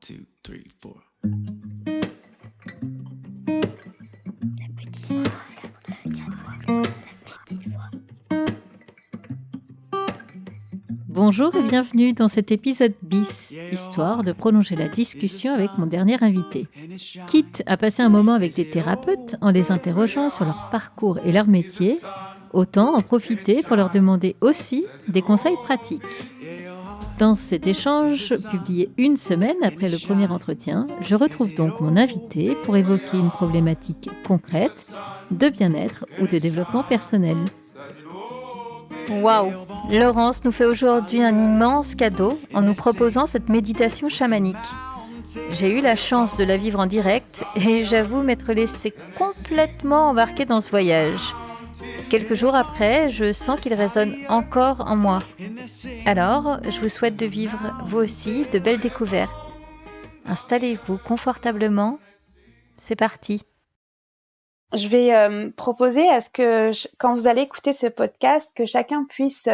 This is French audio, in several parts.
two, three, four. Bonjour et bienvenue dans cet épisode bis, histoire de prolonger la discussion avec mon dernier invité. Quitte à passer un moment avec des thérapeutes en les interrogeant sur leur parcours et leur métier, autant en profiter pour leur demander aussi des conseils pratiques. Dans cet échange, publié une semaine après le premier entretien, je retrouve donc mon invité pour évoquer une problématique concrète de bien-être ou de développement personnel. Waouh! Laurence nous fait aujourd'hui un immense cadeau en nous proposant cette méditation chamanique. J'ai eu la chance de la vivre en direct et j'avoue m'être laissée complètement embarquer dans ce voyage. Quelques jours après, je sens qu'il résonne encore en moi. Alors, je vous souhaite de vivre, vous aussi, de belles découvertes. Installez-vous confortablement. C'est parti. Je vais proposer à ce que, quand vous allez écouter ce podcast, que chacun puisse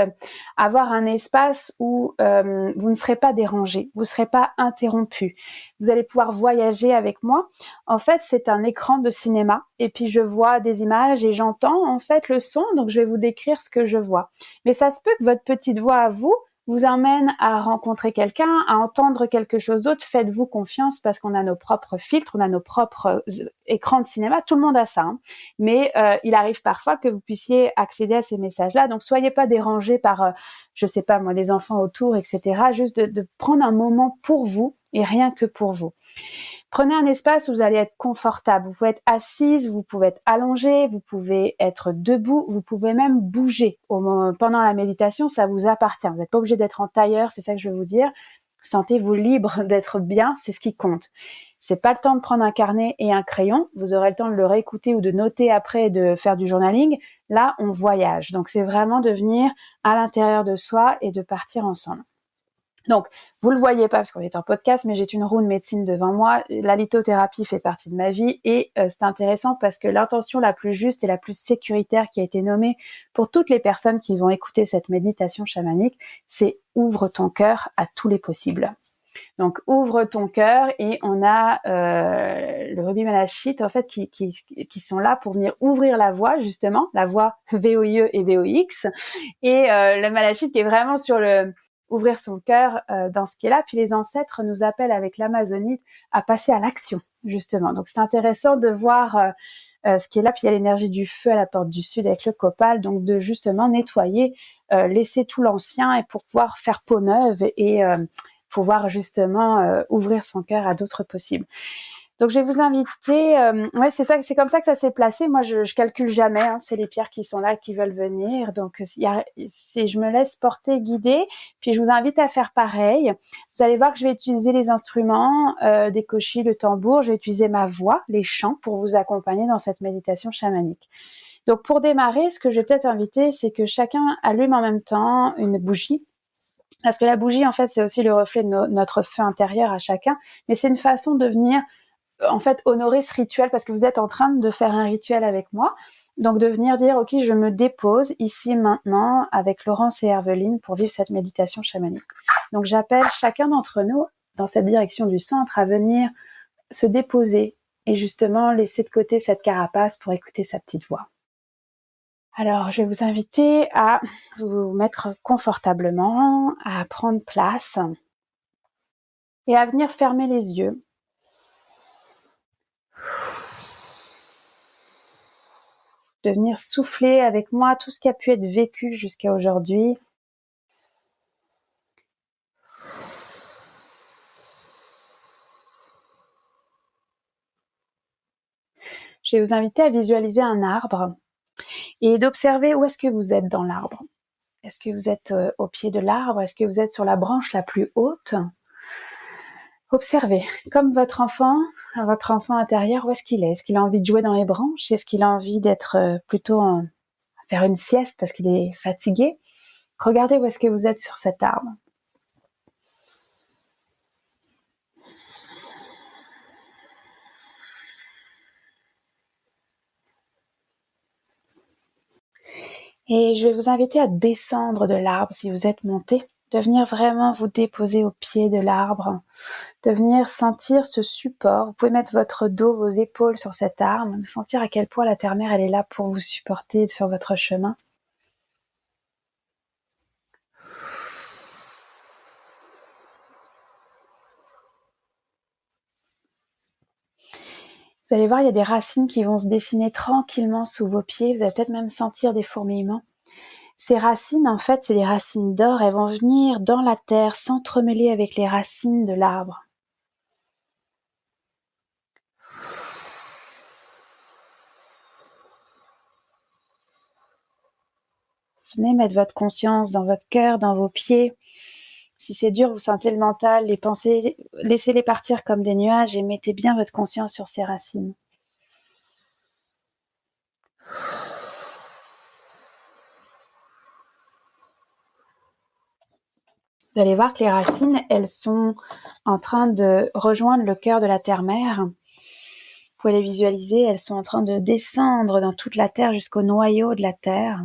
avoir un espace où vous ne serez pas dérangé, vous ne serez pas interrompu. Vous allez pouvoir voyager avec moi. En fait, c'est un écran de cinéma et puis je vois des images et j'entends en fait le son, donc je vais vous décrire ce que je vois. Mais ça se peut que votre petite voix à vous amène à rencontrer quelqu'un, à entendre quelque chose d'autre. Faites-vous confiance parce qu'on a nos propres filtres, on a nos propres écrans de cinéma. Tout le monde a ça. Hein. Mais il arrive parfois que vous puissiez accéder à ces messages-là. Donc, soyez pas dérangés par, je sais pas moi, les enfants autour, etc. Juste de prendre un moment pour vous et rien que pour vous. Prenez un espace où vous allez être confortable. Vous pouvez être assise, vous pouvez être allongée, vous pouvez être debout, vous pouvez même bouger. Pendant la méditation, ça vous appartient. Vous n'êtes pas obligé d'être en tailleur, c'est ça que je veux vous dire. Sentez-vous libre d'être bien, c'est ce qui compte. C'est pas le temps de prendre un carnet et un crayon. Vous aurez le temps de le réécouter ou de noter après et de faire du journaling. Là, on voyage. Donc, c'est vraiment de venir à l'intérieur de soi et de partir ensemble. Donc, vous le voyez pas parce qu'on est en podcast, mais j'ai une roue de médecine devant moi. La lithothérapie fait partie de ma vie et c'est intéressant parce que l'intention la plus juste et la plus sécuritaire qui a été nommée pour toutes les personnes qui vont écouter cette méditation chamanique, c'est ouvre ton cœur à tous les possibles. Donc, ouvre ton cœur et on a le Ruby Malachite en fait qui sont là pour venir ouvrir la voie justement, la voie VOIE et VOX et le Malachite qui est vraiment sur le ouvrir son cœur dans ce qui est là. Puis les ancêtres nous appellent avec l'Amazonite à passer à l'action, justement. Donc, c'est intéressant de voir ce qui est là. Puis il y a l'énergie du feu à la porte du sud avec le copal. Donc, de justement nettoyer, laisser tout l'ancien et pour pouvoir faire peau neuve et pouvoir justement ouvrir son cœur à d'autres possibles. Donc, je vais vous inviter. C'est comme ça que ça s'est placé. Moi, je calcule jamais. Hein, c'est les pierres qui sont là, qui veulent venir. Donc, je me laisse porter, guider. Puis, je vous invite à faire pareil. Vous allez voir que je vais utiliser les instruments, des koshi, le tambour. Je vais utiliser ma voix, les chants, pour vous accompagner dans cette méditation chamanique. Donc, pour démarrer, ce que je vais peut-être inviter, c'est que chacun allume en même temps une bougie. Parce que la bougie, en fait, c'est aussi le reflet de notre feu intérieur à chacun. Mais c'est une façon de venir en fait, honorer ce rituel parce que vous êtes en train de faire un rituel avec moi. Donc, de venir dire, OK, je me dépose ici, maintenant, avec Laurence et Herveline pour vivre cette méditation chamanique. Donc, j'appelle chacun d'entre nous, dans cette direction du centre, à venir se déposer et justement laisser de côté cette carapace pour écouter sa petite voix. Alors, je vais vous inviter à vous mettre confortablement, à prendre place et à venir fermer les yeux. De venir souffler avec moi tout ce qui a pu être vécu jusqu'à aujourd'hui. Je vais vous inviter à visualiser un arbre et d'observer où est-ce que vous êtes dans l'arbre. Est-ce que vous êtes au pied de l'arbre? Est-ce que vous êtes sur la branche la plus haute? Observez, comme votre enfant intérieur, où est-ce qu'il est? Est-ce qu'il a envie de jouer dans les branches? Est-ce qu'il a envie d'être plutôt à faire une sieste parce qu'il est fatigué? Regardez où est-ce que vous êtes sur cet arbre. Et je vais vous inviter à descendre de l'arbre si vous êtes monté. de venir vraiment vous déposer au pied de l'arbre, de venir sentir ce support. Vous pouvez mettre votre dos, vos épaules sur cet arbre, de sentir à quel point la terre-mère, elle est là pour vous supporter sur votre chemin. Vous allez voir, il y a des racines qui vont se dessiner tranquillement sous vos pieds. Vous allez peut-être même sentir des fourmillements. Ces racines, en fait, c'est des racines d'or. Elles vont venir dans la terre, s'entremêler avec les racines de l'arbre. Venez mettre votre conscience dans votre cœur, dans vos pieds. Si c'est dur, vous sentez le mental, les pensées, laissez-les partir comme des nuages et mettez bien votre conscience sur ces racines. Vous allez voir que les racines, elles sont en train de rejoindre le cœur de la terre-mère. Vous pouvez les visualiser, elles sont en train de descendre dans toute la terre jusqu'au noyau de la terre.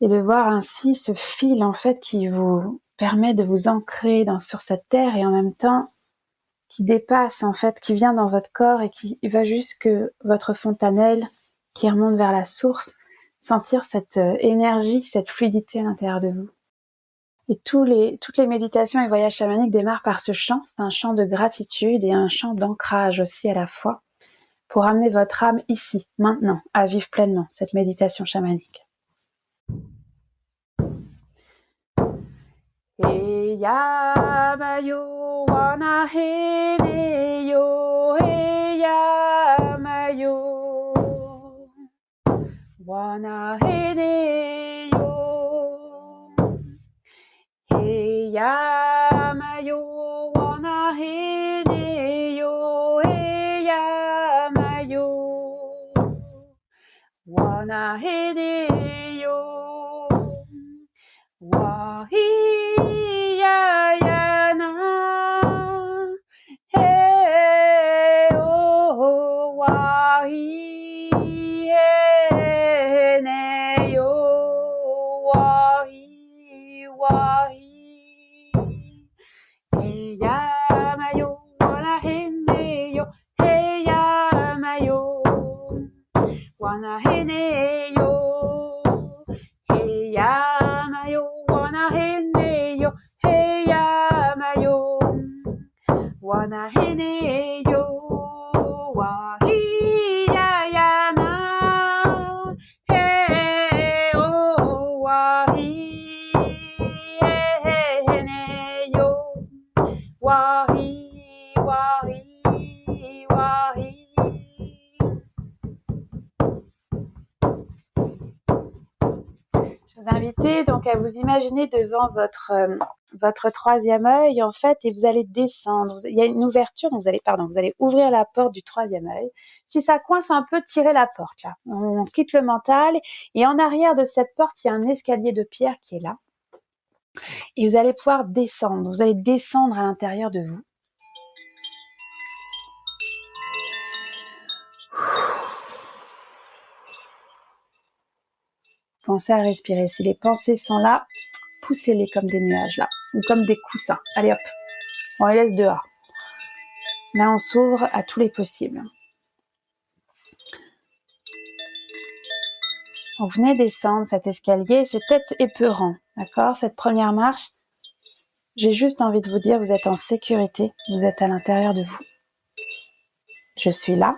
Et de voir ainsi ce fil, en fait, qui vous permet de vous ancrer sur cette terre et en même temps qui dépasse, en fait, qui vient dans votre corps et qui va jusque votre fontanelle qui remonte vers la source, sentir cette énergie, cette fluidité à l'intérieur de vous. Et toutes les méditations et voyages chamaniques démarrent par ce chant. C'est un chant de gratitude et un chant d'ancrage aussi à la fois pour amener votre âme ici, maintenant, à vivre pleinement cette méditation chamanique. Heya mayo wana hene yo, heya mayo wana hene yo, heya mayo wana hene yo, heya mayo wana hene yo, wahiyayana he o wahiyene yo, wahi heyamayo wana hene yo, heyamayo wana hene yo, heyamayo wana hene yo, heyamayo wana hene yo, wahiyayana he o wahiyene yo, wahi. Je vous invite donc à vous imaginer devant votre troisième œil, en fait, et vous allez descendre. Il y a une ouverture, donc vous allez ouvrir la porte du troisième œil. Si ça coince un peu, tirez la porte, là. On quitte le mental, et en arrière de cette porte, il y a un escalier de pierre qui est là. Et vous allez pouvoir descendre. Vous allez descendre à l'intérieur de vous. Pensez à respirer. Si les pensées sont là, poussez-les comme des nuages, là, ou comme des coussins. Allez hop, on les laisse dehors. Là, on s'ouvre à tous les possibles. Donc, venez descendre cet escalier, c'est peut-être épeurant, d'accord? Cette première marche, j'ai juste envie de vous dire, vous êtes en sécurité, vous êtes à l'intérieur de vous. Je suis là,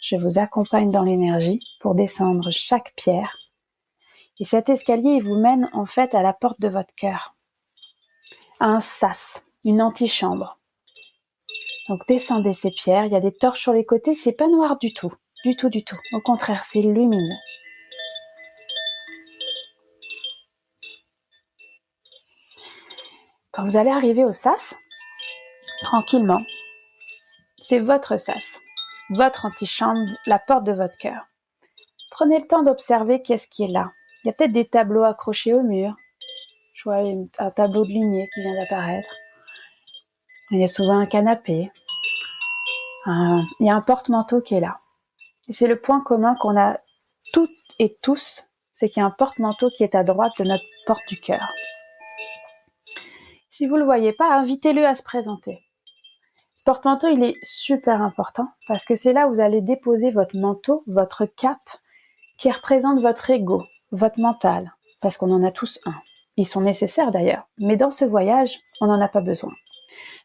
je vous accompagne dans l'énergie pour descendre chaque pierre. Et cet escalier, il vous mène en fait à la porte de votre cœur, à un sas, une antichambre. Donc descendez ces pierres, il y a des torches sur les côtés, c'est pas noir du tout, du tout. Au contraire, c'est lumineux. Quand vous allez arriver au sas, tranquillement, c'est votre sas, votre antichambre, la porte de votre cœur. Prenez le temps d'observer qu'est-ce qui est là. Il y a peut-être des tableaux accrochés au mur. Je vois un tableau de lignée qui vient d'apparaître. Il y a souvent un canapé. Il y a un porte-manteau qui est là. Et c'est le point commun qu'on a toutes et tous, c'est qu'il y a un porte-manteau qui est à droite de notre porte du cœur. Si vous ne le voyez pas, invitez-le à se présenter. Ce porte-manteau, il est super important parce que c'est là où vous allez déposer votre manteau, votre cape, qui représente votre ego, votre mental, parce qu'on en a tous un. Ils sont nécessaires d'ailleurs, mais dans ce voyage, on n'en a pas besoin.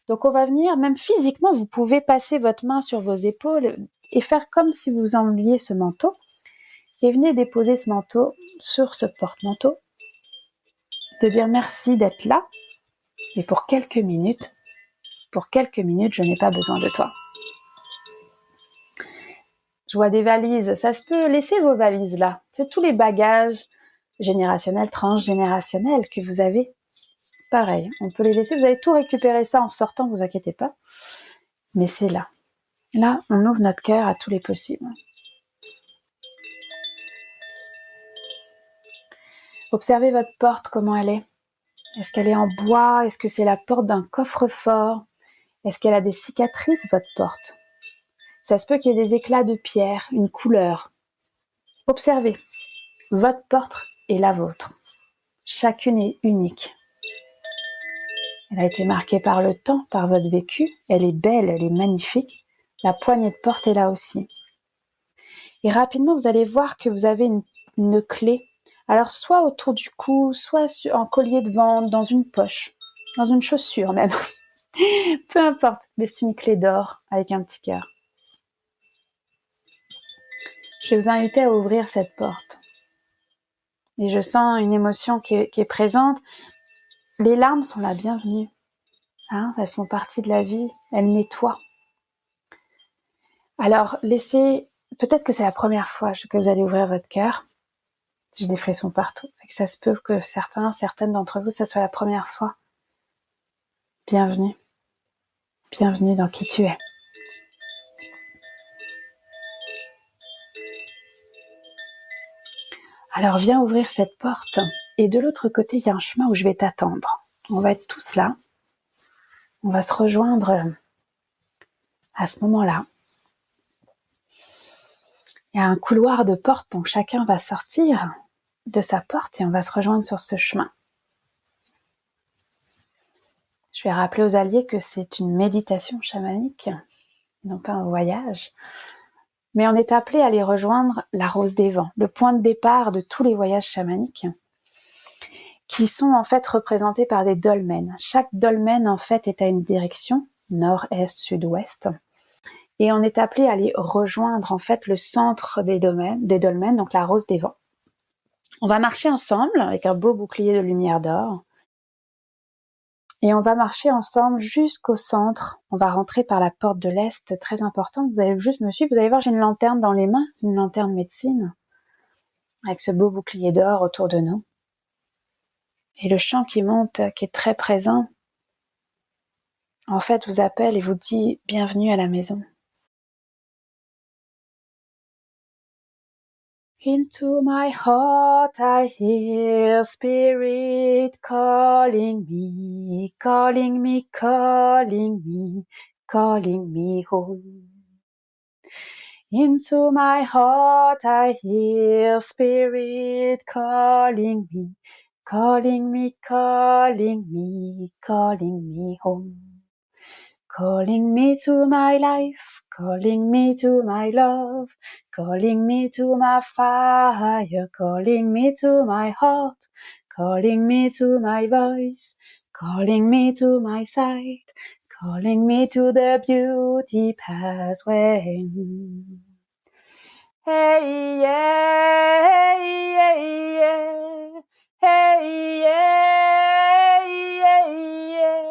Donc on va venir, même physiquement, vous pouvez passer votre main sur vos épaules et faire comme si vous enleviez ce manteau, et venez déposer ce manteau sur ce porte-manteau, de dire merci d'être là, et pour quelques minutes, je n'ai pas besoin de toi. Je vois des valises, ça se peut, laissez vos valises là. C'est tous les bagages générationnels, transgénérationnels que vous avez. Pareil, on peut les laisser, vous allez tout récupérer ça en sortant, vous inquiétez pas. Mais c'est là. Là, on ouvre notre cœur à tous les possibles. Observez votre porte, comment elle est. Est-ce qu'elle est en bois? Est-ce que c'est la porte d'un coffre-fort? Est-ce qu'elle a des cicatrices, votre porte? Ça se peut qu'il y ait des éclats de pierre, une couleur. Observez. Votre porte et la vôtre. Chacune est unique. Elle a été marquée par le temps, par votre vécu. Elle est belle, elle est magnifique. La poignée de porte est là aussi. Et rapidement, vous allez voir que vous avez une clé. Alors, soit autour du cou, soit en collier de vente, dans une poche, dans une chaussure même. Peu importe, mais c'est une clé d'or avec un petit cœur. Je vais vous inviter à ouvrir cette porte. Et je sens une émotion qui est présente. Les larmes sont la bienvenue. Hein, elles font partie de la vie, elles nettoient. Alors, peut-être que c'est la première fois que vous allez ouvrir votre cœur. J'ai des frissons partout. Ça se peut que certaines d'entre vous, ça soit la première fois. Bienvenue. Bienvenue dans qui tu es. Alors, viens ouvrir cette porte. Et de l'autre côté, il y a un chemin où je vais t'attendre. On va être tous là. On va se rejoindre à ce moment-là. Il y a un couloir de porte, donc chacun va sortir de sa porte et on va se rejoindre sur ce chemin. Je vais rappeler aux alliés que c'est une méditation chamanique, non pas un voyage. Mais on est appelé à aller rejoindre la rose des vents, le point de départ de tous les voyages chamaniques, qui sont en fait représentés par des dolmens. Chaque dolmen en fait est à une direction, nord, est, sud, ouest. Et on est appelé à aller rejoindre en fait le centre des dolmens, donc la rose des vents. On va marcher ensemble avec un beau bouclier de lumière d'or. Et on va marcher ensemble jusqu'au centre. On va rentrer par la porte de l'Est, très importante. Vous allez juste me suivre. Vous allez voir, j'ai une lanterne dans les mains. C'est une lanterne médecine. Avec ce beau bouclier d'or autour de nous. Et le chant qui monte, qui est très présent, en fait, vous appelle et vous dit « Bienvenue à la maison ». Into my heart I hear spirit calling me, calling me, calling me, calling me home. Into my heart I hear spirit calling me, calling me, calling me, calling me home. Calling me to my life, calling me to my love, calling me to my fire, calling me to my heart, calling me to my voice, calling me to my side, calling me to the beauty pathway. Hey yeah, hey yeah, hey yeah, hey yeah.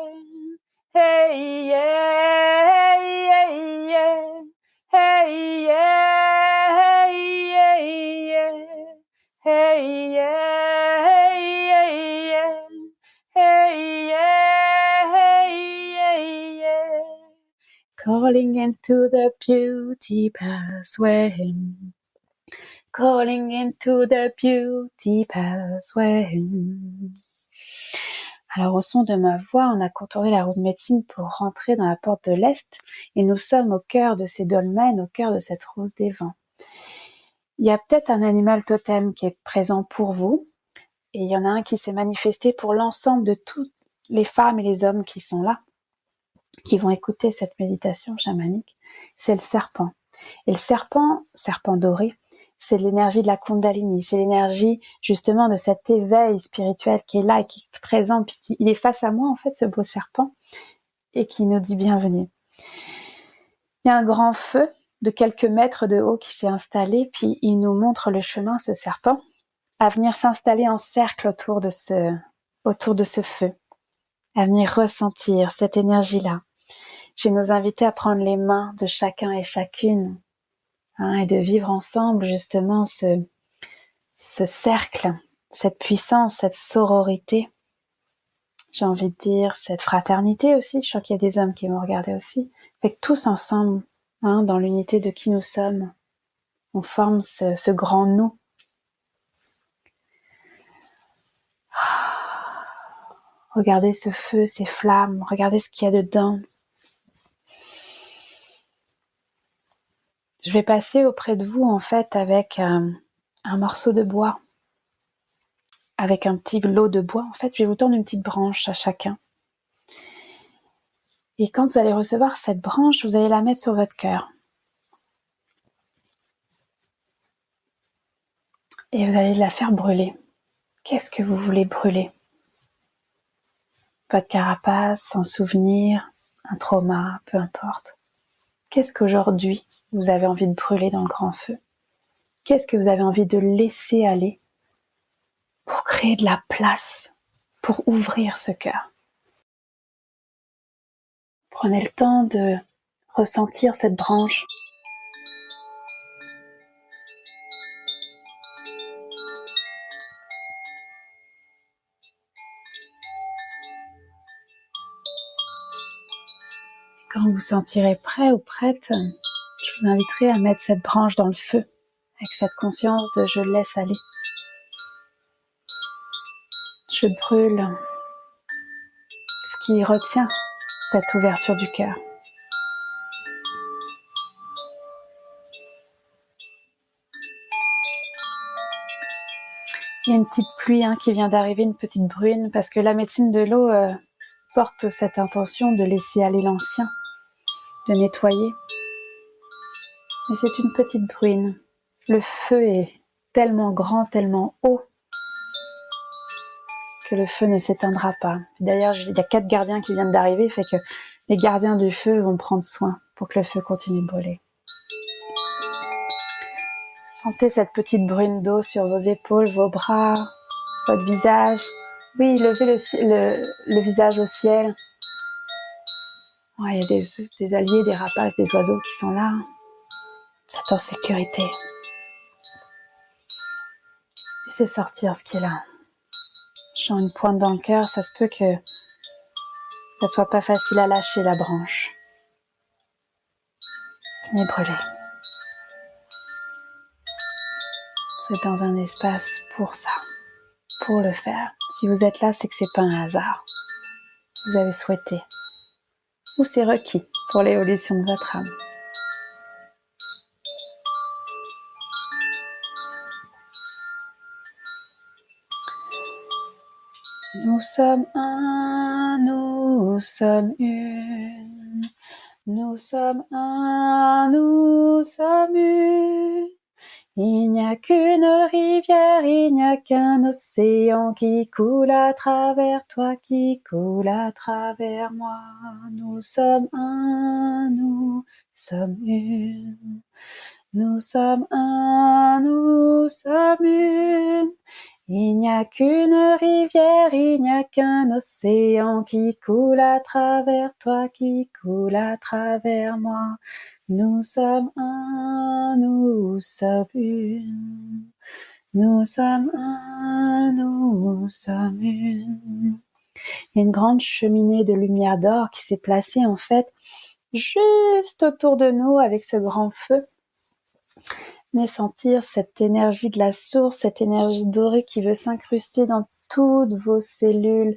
Hey yeah, hey yeah, hey yeah, hey yeah, hey yeah, hey yeah, hey yeah. Calling into the beauty pathway. Calling into the beauty pathway. Alors au son de ma voix, on a contourné la route de médecine pour rentrer dans la porte de l'Est et nous sommes au cœur de ces dolmens, au cœur de cette rose des vents. Il y a peut-être un animal totem qui est présent pour vous et il y en a un qui s'est manifesté pour l'ensemble de les femmes et les hommes qui sont là, qui vont écouter cette méditation chamanique, c'est le serpent. Et le serpent doré, c'est l'énergie de la Kundalini, c'est l'énergie justement de cet éveil spirituel qui est là et qui est présent, puis il est face à moi en fait, ce beau serpent, et qui nous dit bienvenue. Il y a un grand feu de quelques mètres de haut qui s'est installé, puis il nous montre le chemin, ce serpent, à venir s'installer en cercle autour de ce feu, à venir ressentir cette énergie-là. Je vais nous inviter à prendre les mains de chacun et chacune, et de vivre ensemble justement ce cercle, cette puissance, cette sororité. J'ai envie de dire cette fraternité aussi. Je crois qu'il y a des hommes qui vont regarder aussi. Fait que tous ensemble, dans l'unité de qui nous sommes, on forme ce grand nous. Regardez ce feu, ces flammes, regardez ce qu'il y a dedans. Je vais passer auprès de vous en fait avec un morceau de bois, avec un petit lot de bois. En fait, je vais vous tendre une petite branche à chacun. Et quand vous allez recevoir cette branche, vous allez la mettre sur votre cœur. Et vous allez la faire brûler. Qu'est-ce que vous voulez brûler? Votre carapace, un souvenir, un trauma, peu importe. Qu'est-ce qu'aujourd'hui vous avez envie de brûler dans le grand feu? Qu'est-ce que vous avez envie de laisser aller pour créer de la place, pour ouvrir ce cœur? Prenez le temps de ressentir cette branche. Quand vous vous sentirez prêt ou prête, je vous inviterai à mettre cette branche dans le feu, avec cette conscience de je laisse aller. Je brûle ce qui retient cette ouverture du cœur. Il y a une petite pluie qui vient d'arriver, une petite bruine, parce que la médecine de l'eau porte cette intention de laisser aller l'ancien, de nettoyer. Et c'est une petite bruine. Le feu est tellement grand, tellement haut, que le feu ne s'éteindra pas. D'ailleurs, il y a 4 gardiens qui viennent d'arriver, fait que les gardiens du feu vont prendre soin pour que le feu continue de brûler. Sentez cette petite bruine d'eau sur vos épaules, vos bras, votre visage. Oui, levez le visage au ciel. Ouais, il y a des alliés, des rapaces, des oiseaux qui sont là. Vous êtes en sécurité. Laissez sortir ce qui est là. Je sens une pointe dans le cœur, ça se peut que ça soit pas facile à lâcher la branche. Venez brûler. Vous êtes dans un espace pour ça, pour le faire. Si vous êtes là, c'est que c'est pas un hasard. Vous avez souhaité. Ou c'est requis pour l'évolution de votre âme. Nous sommes un, nous sommes une. Nous sommes un, nous sommes une. Il n'y a qu'une rivière, il n'y a qu'un océan qui coule à travers toi, qui coule à travers moi. Nous sommes un, nous sommes une. Nous sommes un, nous sommes une. Il n'y a qu'une rivière, il n'y a qu'un océan qui coule à travers toi, qui coule à travers moi. Nous sommes un, nous sommes une. Nous sommes un, nous sommes une. Il y a une grande cheminée de lumière d'or qui s'est placée en fait juste autour de nous avec ce grand feu. Venez sentir cette énergie de la source, cette énergie dorée qui veut s'incruster dans toutes vos cellules.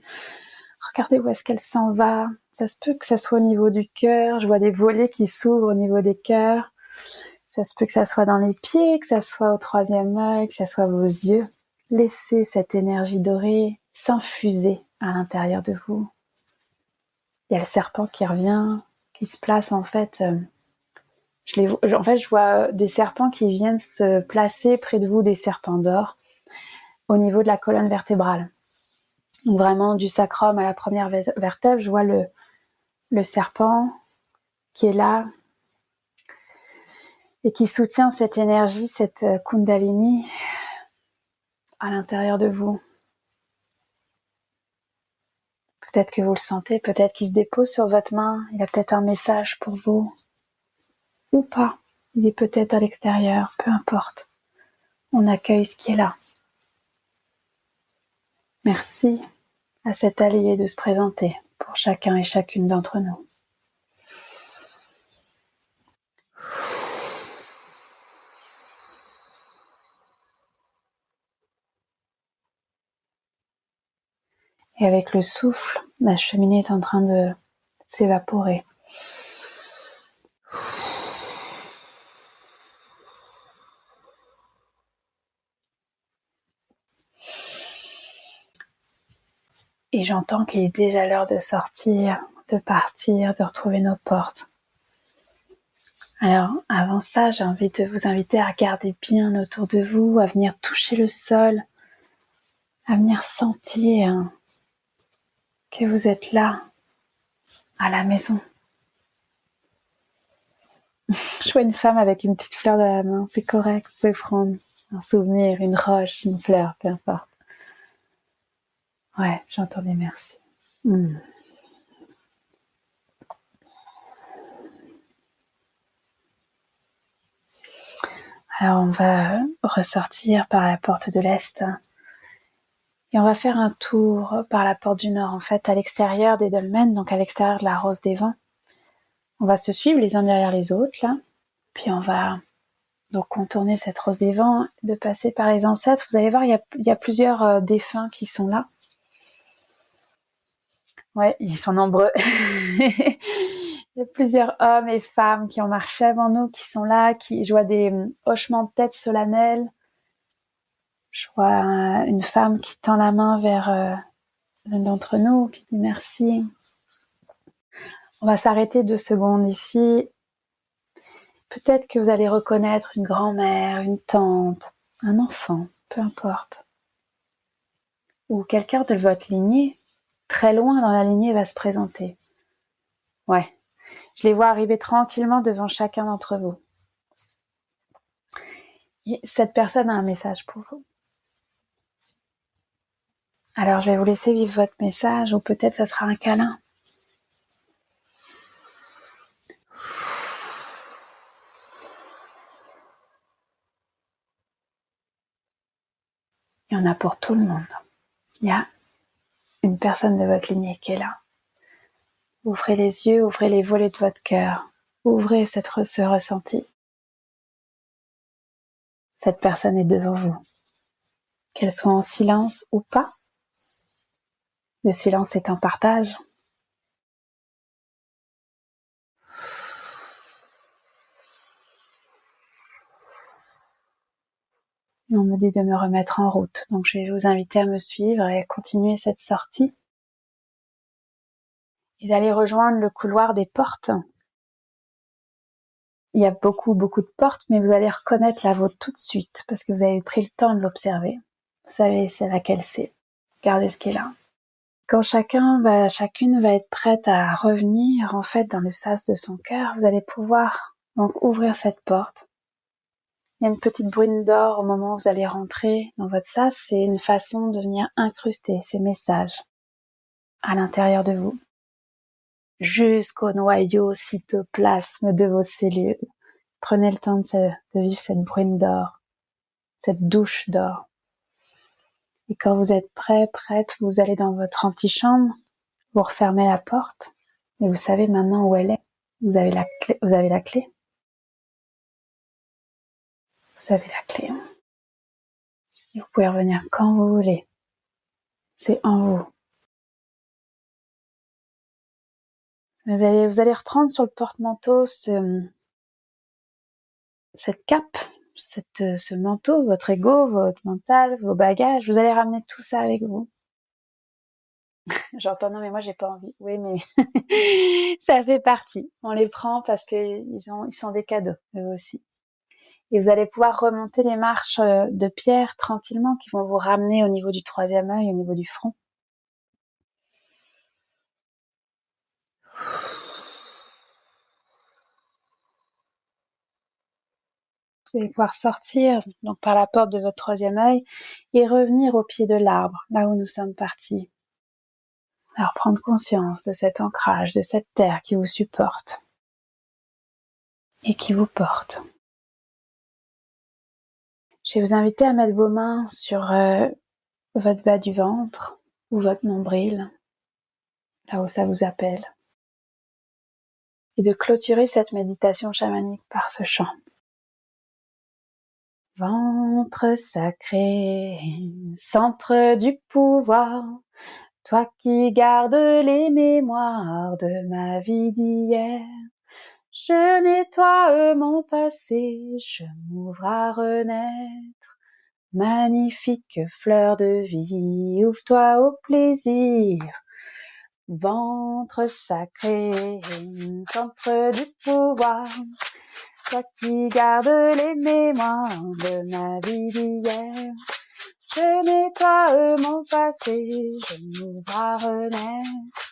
Regardez où est-ce qu'elle s'en va. Ça se peut que ça soit au niveau du cœur. Je vois des volets qui s'ouvrent au niveau des cœurs. Ça se peut que ça soit dans les pieds, que ça soit au 3e œil, que ça soit vos yeux. Laissez cette énergie dorée s'infuser à l'intérieur de vous. Il y a le serpent qui revient, qui se place en fait. Je vois des serpents qui viennent se placer près de vous, des serpents d'or, au niveau de la colonne vertébrale. Donc vraiment du sacrum à la première vertèbre, je vois le serpent qui est là et qui soutient cette énergie, cette kundalini à l'intérieur de vous. Peut-être que vous le sentez, peut-être qu'il se dépose sur votre main, il a peut-être un message pour vous, ou pas, il est peut-être à l'extérieur, peu importe. On accueille ce qui est là. Merci à cet allié de se présenter pour chacun et chacune d'entre nous. Et avec le souffle, la cheminée est en train de s'évaporer. Et j'entends qu'il est déjà l'heure de sortir, de partir, de retrouver nos portes. Alors, avant ça, j'ai envie de vous inviter à regarder bien autour de vous, à venir toucher le sol, à venir sentir que vous êtes là, à la maison. Je vois une femme avec une petite fleur dans la main, c'est correct, vous pouvez prendre un souvenir, une roche, une fleur, peu importe. Ouais, j'entends des merci. Alors on va ressortir par la porte de l'Est et on va faire un tour par la porte du Nord, en fait, à l'extérieur des dolmens, donc à l'extérieur de la rose des vents. On va se suivre les uns derrière les autres, là, puis on va donc contourner cette rose des vents, de passer par les ancêtres. Vous allez voir, il y a plusieurs défunts qui sont là. Ouais, ils sont nombreux. Il y a plusieurs hommes et femmes qui ont marché avant nous, qui sont là, je vois des hochements de tête solennels. Je vois une femme qui tend la main vers l'un d'entre nous, qui dit merci. On va s'arrêter 2 secondes ici. Peut-être que vous allez reconnaître une grand-mère, une tante, un enfant, peu importe. Ou quelqu'un de votre lignée, très loin dans la lignée, va se présenter. Ouais, je les vois arriver tranquillement devant chacun d'entre vous. Et cette personne a un message pour vous. Alors je vais vous laisser vivre votre message, ou peut-être ça sera un câlin. Il y en a pour tout le monde. Il y a une personne de votre lignée qui est là. Ouvrez les yeux, ouvrez les volets de votre cœur. Ouvrez ce ressenti. Cette personne est devant vous. Qu'elle soit en silence ou pas. Le silence est un partage. Et on me dit de me remettre en route. Donc je vais vous inviter à me suivre et à continuer cette sortie. Et d'aller rejoindre le couloir des portes. Il y a beaucoup de portes, mais vous allez reconnaître la vôtre tout de suite, parce que vous avez pris le temps de l'observer. Vous savez c'est laquelle c'est. Regardez ce qui est là. Quand chacune va être prête à revenir, en fait, dans le sas de son cœur, vous allez pouvoir donc ouvrir cette porte. Il y a une petite brune d'or au moment où vous allez rentrer dans votre sas. C'est une façon de venir incruster ces messages à l'intérieur de vous, jusqu'au noyau cytoplasme de vos cellules. Prenez le temps de vivre cette brune d'or, cette douche d'or. Et quand vous êtes prête, vous allez dans votre antichambre, vous refermez la porte, et vous savez maintenant où elle est. Vous avez la clé. Vous avez la clé. Vous avez la clé. Et vous pouvez revenir quand vous voulez. C'est en vous. Vous allez reprendre sur le porte-manteau cette cape, ce manteau, votre ego, votre mental, vos bagages. Vous allez ramener tout ça avec vous. J'entends: «Non mais moi j'ai pas envie». Oui mais ça fait partie. On les prend parce qu'ils sont des cadeaux, eux aussi. Et vous allez pouvoir remonter les marches, de pierre tranquillement qui vont vous ramener au niveau du 3e œil, au niveau du front. Vous allez pouvoir sortir donc par la porte de votre 3e œil et revenir au pied de l'arbre, là où nous sommes partis. Alors prendre conscience de cet ancrage, de cette terre qui vous supporte et qui vous porte. Je vais vous inviter à mettre vos mains sur votre bas du ventre ou votre nombril, là où ça vous appelle, et de clôturer cette méditation chamanique par ce chant. Ventre sacré, centre du pouvoir, toi qui gardes les mémoires de ma vie d'hier, je nettoie mon passé, je m'ouvre à renaître. Magnifique fleur de vie, ouvre-toi au plaisir. Ventre sacré, centre du pouvoir, toi qui gardes les mémoires de ma vie d'hier, je nettoie mon passé, je m'ouvre à renaître.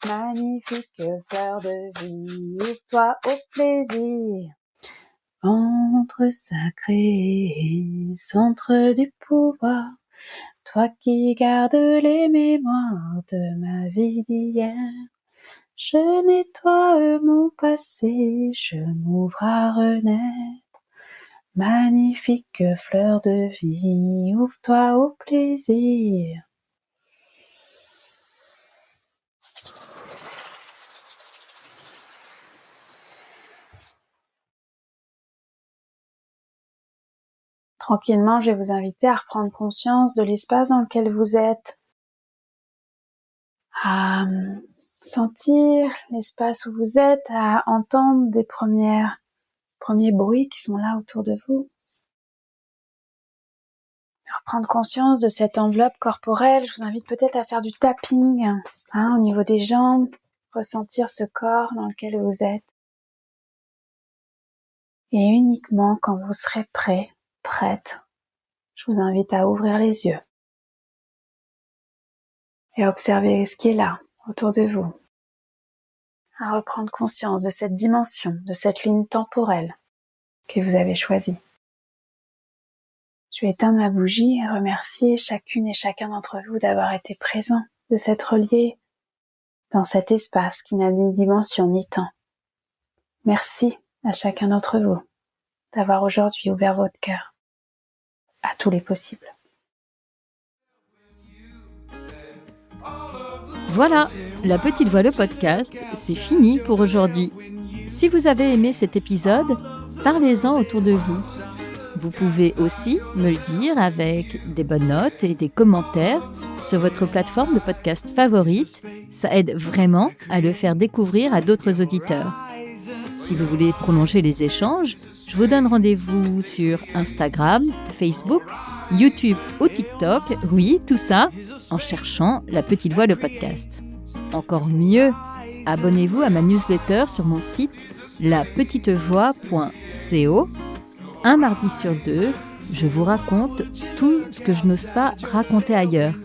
Magnifique fleur de vie, ouvre-toi au plaisir. Ventre sacré, centre du pouvoir, toi qui gardes les mémoires de ma vie d'hier, je nettoie mon passé, je m'ouvre à renaître. Magnifique fleur de vie, ouvre-toi au plaisir. Tranquillement, je vais vous inviter à reprendre conscience de l'espace dans lequel vous êtes, à sentir l'espace où vous êtes, à entendre des premiers bruits qui sont là autour de vous. À reprendre conscience de cette enveloppe corporelle. Je vous invite peut-être à faire du tapping au niveau des jambes, ressentir ce corps dans lequel vous êtes. Et uniquement quand vous serez prêt, prête, je vous invite à ouvrir les yeux et à observer ce qui est là, autour de vous. À reprendre conscience de cette dimension, de cette ligne temporelle que vous avez choisie. Je vais éteindre ma bougie et remercier chacune et chacun d'entre vous d'avoir été présent, de s'être liés dans cet espace qui n'a ni dimension ni temps. Merci à chacun d'entre vous d'avoir aujourd'hui ouvert votre cœur à tous les possibles. Voilà, La Petite Voix, le podcast, c'est fini pour aujourd'hui. Si vous avez aimé cet épisode, parlez-en autour de vous. Vous pouvez aussi me le dire avec des bonnes notes et des commentaires sur votre plateforme de podcast favorite. Ça aide vraiment à le faire découvrir à d'autres auditeurs. Si vous voulez prolonger les échanges, je vous donne rendez-vous sur Instagram, Facebook, YouTube ou TikTok. Oui, tout ça en cherchant La Petite Voix, le podcast. Encore mieux, abonnez-vous à ma newsletter sur mon site lapetitevoix.co. Un mardi sur 2, je vous raconte tout ce que je n'ose pas raconter ailleurs.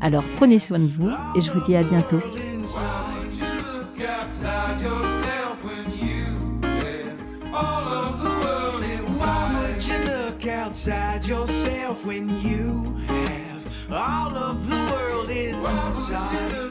Alors prenez soin de vous et je vous dis à bientôt. Outside yourself when you have all of the world inside.